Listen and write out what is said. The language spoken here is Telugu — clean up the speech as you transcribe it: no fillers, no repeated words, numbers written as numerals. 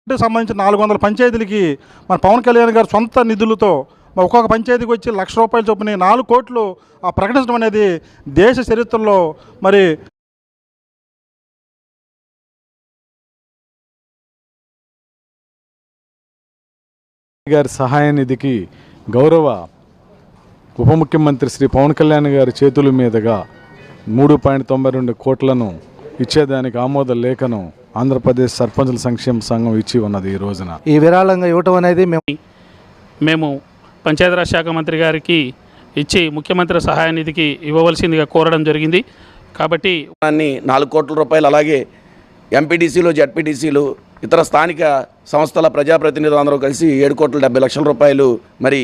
సంబంధించిన 400 పంచాయతీలకి మన పవన్ కళ్యాణ్ గారు సొంత నిధులతో ఒక్కొక్క పంచాయతీకి వచ్చి ₹1,00,000 చొప్పున 4 కోట్లు ప్రకటించడం అనేది దేశ చరిత్రలో మరి గారి సహాయ నిధికి గౌరవ ఉప ముఖ్యమంత్రి శ్రీ పవన్ కళ్యాణ్ గారి చేతుల మీదుగా 3.92 కోట్లను ఇచ్చేదానికి ఆమోద లేఖను ఆంధ్రప్రదేశ్ సర్పంచుల సంక్షేమ సంఘం ఇచ్చి ఉన్నది. ఈ రోజున ఈ విరాళంగా ఇవ్వటం అనేది మేము పంచాయతీరాజ్ శాఖ మంత్రి గారికి ఇచ్చి ముఖ్యమంత్రి సహాయ నిధికి ఇవ్వవలసిందిగా కోరడం జరిగింది. కాబట్టి 4 కోట్ల రూపాయలు, అలాగే ఎంపీడీసీలు, జడ్పీటీసీలు, ఇతర స్థానిక సంస్థల ప్రజాప్రతినిధులు అందరూ కలిసి 7,70,00,000 రూపాయలు మరి